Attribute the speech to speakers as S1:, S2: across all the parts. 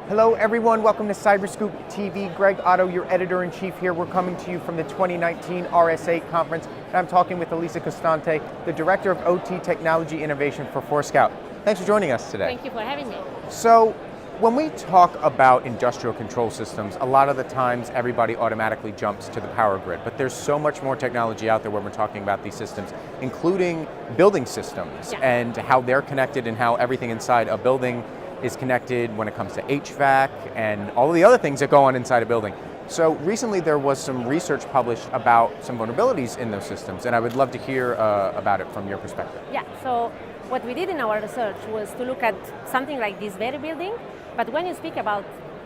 S1: Hello everyone, welcome to CyberScoop TV. Greg Otto, your editor-in-chief here. We're coming to you from the 2019 RSA conference, and I'm talking with Elisa Costante, the Director of OT Technology Innovation for Forescout. Thanks for joining us today.
S2: Thank you for having me.
S1: So, when we talk about industrial control systems, a lot of the times everybody automatically jumps to the power grid, but there's so much more technology out there when we're talking about these systems, including building systems and how they're connected and how everything inside a building is connected when it comes to HVAC and all of the other things that go on inside a building. So recently there was some research published about some vulnerabilities in those systems, and I would love to hear about it from your perspective.
S2: Yeah, so what we did in our research was to look at something like this very building, but when you speak about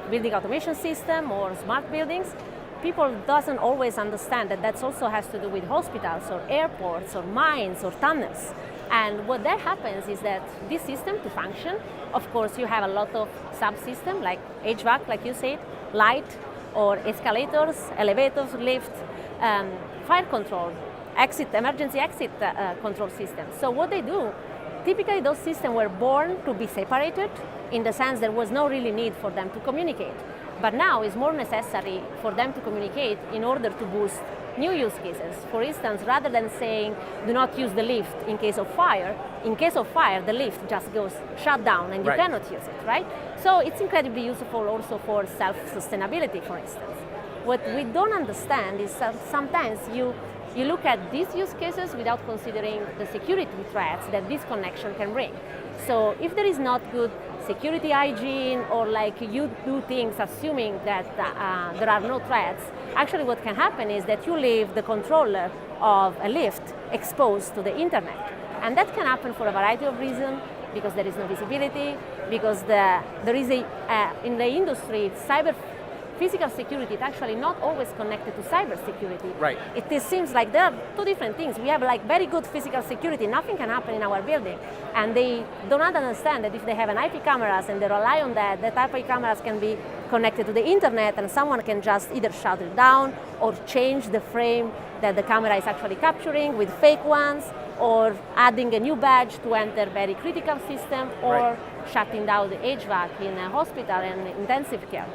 S2: building automation system or smart buildings, people doesn't always understand that that also has to do with hospitals or airports or mines or tunnels. And what that happens is that this system to function, of course you have a lot of subsystems like HVAC, like you said, light or escalators, elevators, lift, fire control, emergency exit control systems. So what they do, typically those systems were born to be separated in the sense there was no really need for them to communicate. But now it's more necessary for them to communicate in order to boost new use cases. For instance, rather than saying, do not use the lift in case of fire, the lift just goes shut down and you cannot use it, right? So it's incredibly useful also for self-sustainability, for instance. What we don't understand is sometimes you look at these use cases without considering the security threats that this connection can bring. So if there is not good security hygiene, or like you do things assuming that there are no threats, actually what can happen is that you leave the controller of a lift exposed to the internet. And that can happen for a variety of reasons, because there is no visibility, because there is in the industry, physical security is actually not always connected to cybersecurity.
S1: Right.
S2: It seems like there are two different things. We have like very good physical security, nothing can happen in our building. And they do not understand that if they have an IP cameras and they rely on that IP cameras can be connected to the internet and someone can just either shut it down or change the frame that the camera is actually capturing with fake ones, or adding a new badge to enter very critical system, or shutting down the HVAC in a hospital and intensive care.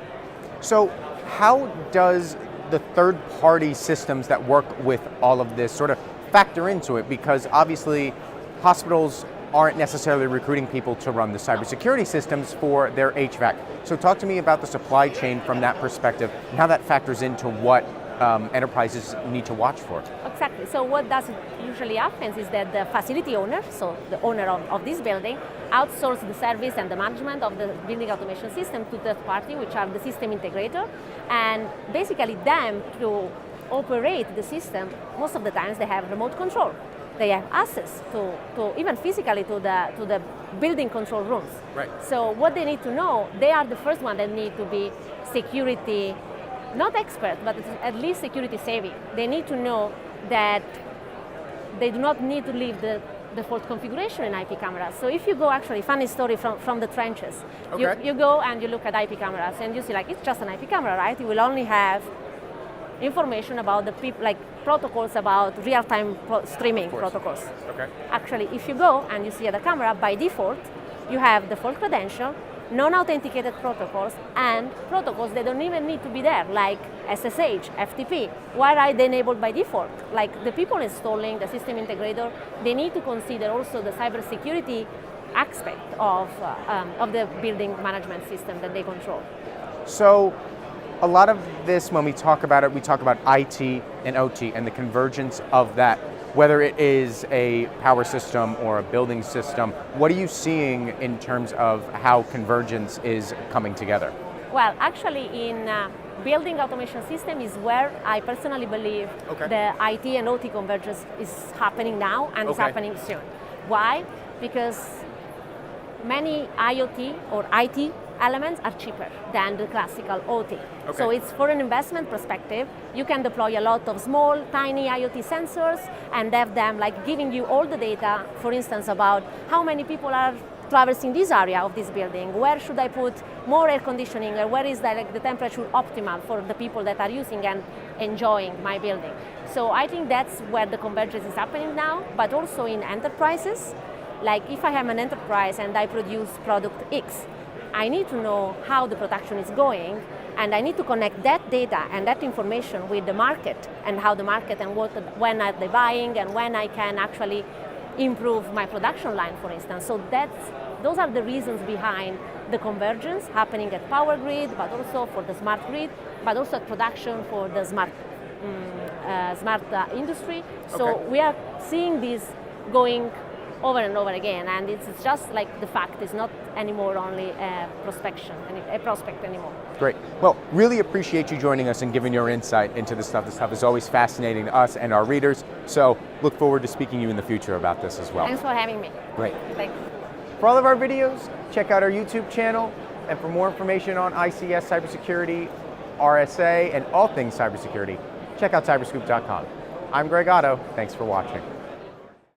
S1: So how does the third-party systems that work with all of this sort of factor into it? Because obviously hospitals aren't necessarily recruiting people to run the cybersecurity systems for their HVAC. So talk to me about the supply chain from that perspective and how that factors into what enterprises need to watch for.
S2: Exactly. So what does usually happens is that the facility owner, so the owner of this building, outsources the service and the management of the building automation system to third party, which are the system integrator, and basically them to operate the system. Most of the times they have remote control. They have access to even physically to the building control rooms.
S1: Right.
S2: So what they need to know, they are the first one that need to be security, not expert, but at least security savvy. They need to know that they do not need to leave the default configuration in IP cameras. So if you go, actually, funny story from the trenches. You go and you look at IP cameras and you see like, it's just an IP camera, right? You will only have information about the like protocols about real-time streaming protocols.
S1: Okay.
S2: Actually, if you go and you see the camera, by default, you have default credential, non-authenticated protocols, and protocols that don't even need to be there, like SSH, FTP. Why are they enabled by default? Like the people installing the system integrator, they need to consider also the cybersecurity aspect of the building management system that they control.
S1: So a lot of this, when we talk about it, we talk about IT and OT and the convergence of that. Whether it is a power system or a building system, what are you seeing in terms of how convergence is coming together?
S2: Well, actually in building automation system is where I personally believe the IT and OT convergence is happening now and is happening soon. Why? Because many IoT or IT elements are cheaper than the classical OT. So it's, for an investment perspective, you can deploy a lot of small, tiny IoT sensors and have them like giving you all the data, for instance, about how many people are traversing this area of this building, where should I put more air conditioning, or where is the temperature optimal for the people that are using and enjoying my building. So I think that's where the convergence is happening now, but also in enterprises. Like if I am an enterprise and I produce product X, I need to know how the production is going, and I need to connect that data and that information with the market and how the market and when are they buying and when I can actually improve my production line, for instance. So those are the reasons behind the convergence happening at power grid, but also for the smart grid, but also at production for the smart industry. So we are seeing this going over and over again, and it's just like the fact is not anymore only a prospect anymore.
S1: Great. Well, really appreciate you joining us and giving your insight into this stuff. This stuff is always fascinating to us and our readers, so look forward to speaking to you in the future about this as well.
S2: Thanks for having me.
S1: Great.
S2: Thanks.
S1: For all of our videos, check out our YouTube channel, and for more information on ICS cybersecurity, RSA, and all things cybersecurity, check out cyberscoop.com. I'm Greg Otto. Thanks for watching.